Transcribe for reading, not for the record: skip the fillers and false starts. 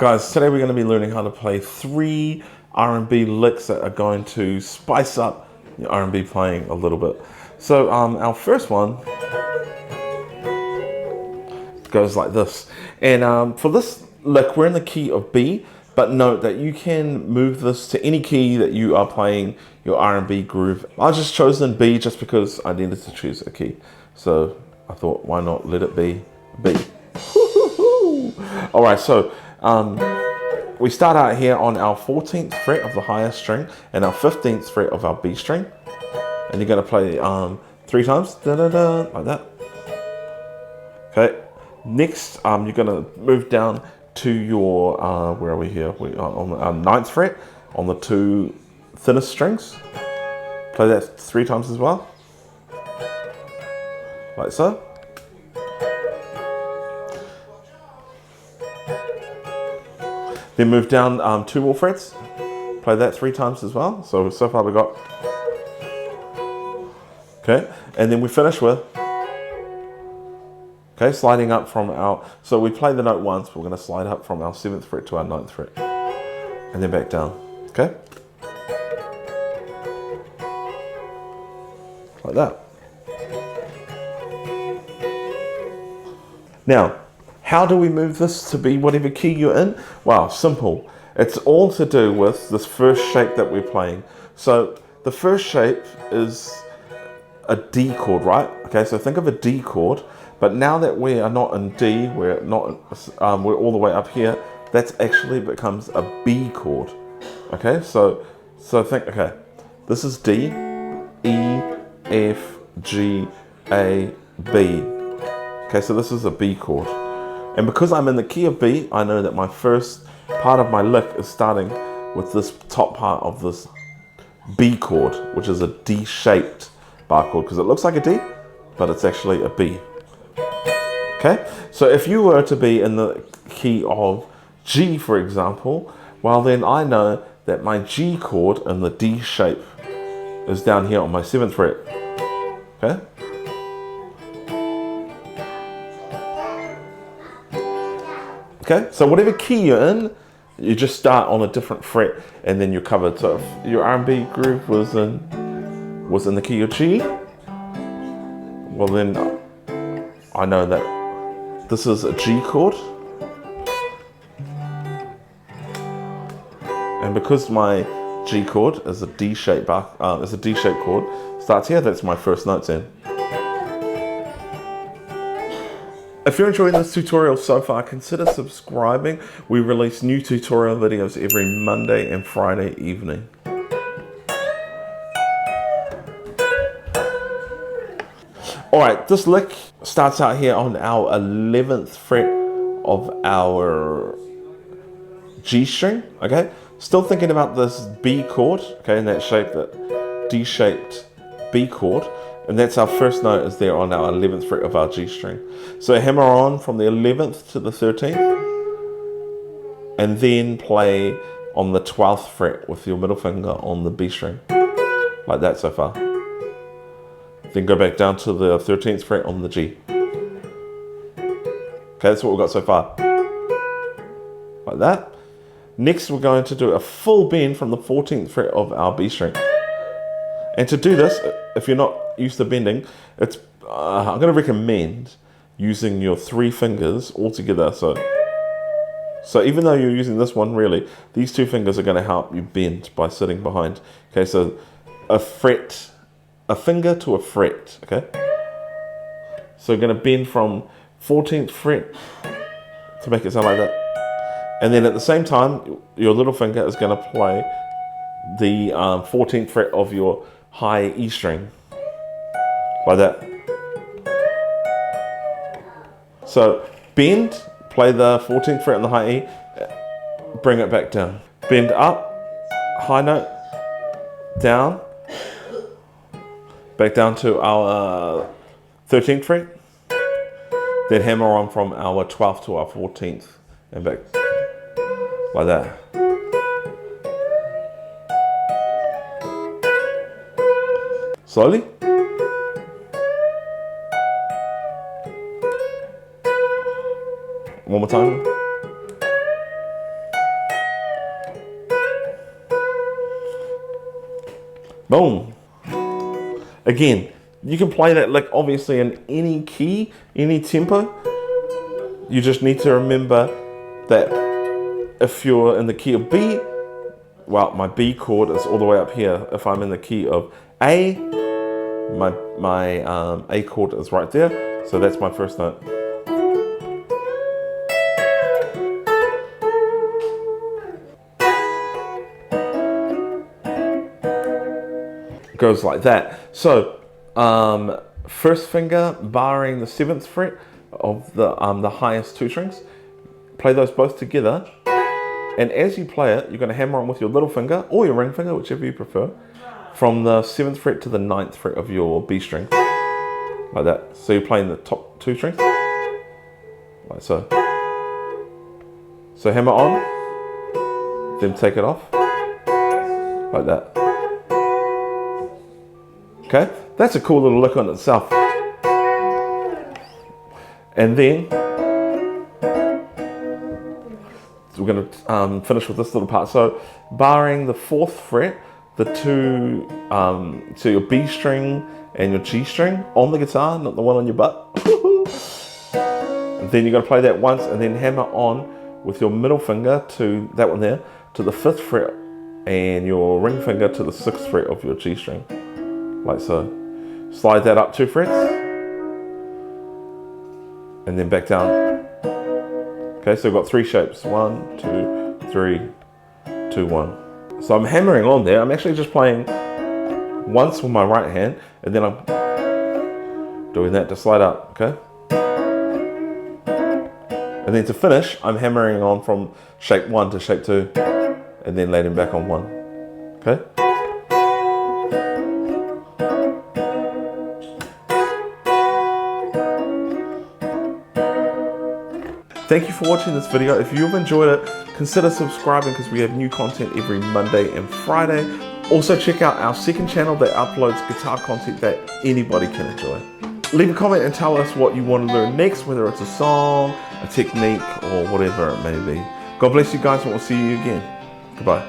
Alright guys, today we're going to be learning how to play 3 R&B licks that are going to spice up your R&B playing a little bit. So our first one goes like this. And for this lick, we're in the key of B, but note that you can move this to any key that you are playing your R&B groove. I just chosen B just because I needed to choose a key. So I thought, why not let it be B? Alright, so we start out here on our 14th fret of the highest string and our 15th fret of our B string. And you're going to play 3 times, da, da, da, like that. Okay, next you're going to move down to your, where are we here? We are on our 9th fret on the 2 thinnest strings. Play that 3 times as well, like so. Then move down 2 more frets, play that 3 times as well. So far we got, okay, and then we finish with, okay, sliding up from our, so we play the note once, we're going to slide up from our 7th fret to our 9th fret, and then back down, okay, like that. Now, how do we move this to be whatever key you're in? Well, simple. It's all to do with this first shape that we're playing. So the first shape is a D chord, right? Okay, so think of a D chord, but now that we are not in D, we're all the way up here, that actually becomes a B chord. Okay, so think, okay, this is D, E, F, G, A, B. Okay, so this is a B chord. And because I'm in the key of B, I know that my first part of my lick is starting with this top part of this B chord, which is a D-shaped bar chord, because it looks like a D, but it's actually a B. Okay, so if you were to be in the key of G, for example, well then I know that my G chord in the D shape is down here on my 7th fret. Okay. Okay, so whatever key you're in, you just start on a different fret and then you're covered. So if your R&B groove was in the key of G, well then I know that this is a G chord. And because my G chord is a D-shaped chord, starts here, that's my first notes in. If you're enjoying this tutorial so far, consider subscribing. We release new tutorial videos every Monday and Friday evening. Alright, this lick starts out here on our 11th fret of our G string, okay? Still thinking about this B chord, okay, in that shape, that D-shaped B chord. And that's our first note is there on our 11th fret of our G string. So hammer on from the 11th to the 13th. And then play on the 12th fret with your middle finger on the B string. Like that so far. Then go back down to the 13th fret on the G. Okay, that's what we've got so far. Like that. Next we're going to do a full bend from the 14th fret of our B string. And to do this, if you're not used to bending, I'm going to recommend using your 3 fingers all together. So even though you're using this one, really, these 2 fingers are going to help you bend by sitting behind. Okay, so a finger to a fret, okay? So you're going to bend from 14th fret to make it sound like that. And then at the same time, your little finger is going to play the 14th fret of your high E string, like that. So bend, play the 14th fret on the high E, bring it back down. Bend up, high note, down, back down to our 13th fret, then hammer on from our 12th to our 14th and back, like that. Slowly. One more time. Boom. Again, you can play that lick obviously in any key, any tempo. You just need to remember that if you're in the key of B, well, my B chord is all the way up here. If I'm in the key of A, my A chord is right there. So that's my first note. Goes like that. So first finger barring the 7th fret of the highest 2 strings, play those both together, and as you play it, you're going to hammer on with your little finger or your ring finger, whichever you prefer, from the 7th fret to the 9th fret of your B string, like that. So you're playing the top 2 strings, like so. So hammer on, then take it off, like that. Okay, that's a cool little lick on itself. And then we're going to finish with this little part. So barring the 4th fret, the 2, so your B string and your G string on the guitar, not the one on your butt. And then you're going to play that once and then hammer on with your middle finger to that one there, to the 5th fret, and your ring finger to the 6th fret of your G string. Like so. Slide that up 2 frets and then back down. Okay, so we've got 3 shapes. 1, 2, 3, 2, 1. So I'm hammering on there. I'm actually just playing once with my right hand and then I'm doing that to slide up, okay? And then to finish, I'm hammering on from shape 1 to shape 2 and then landing back on 1, okay? Thank you for watching this video. If you've enjoyed it, consider subscribing because we have new content every Monday and Friday. Also check out our second channel that uploads guitar content that anybody can enjoy. Leave a comment and tell us what you want to learn next, whether it's a song, a technique, or whatever it may be. God bless you guys and we'll see you again. Goodbye.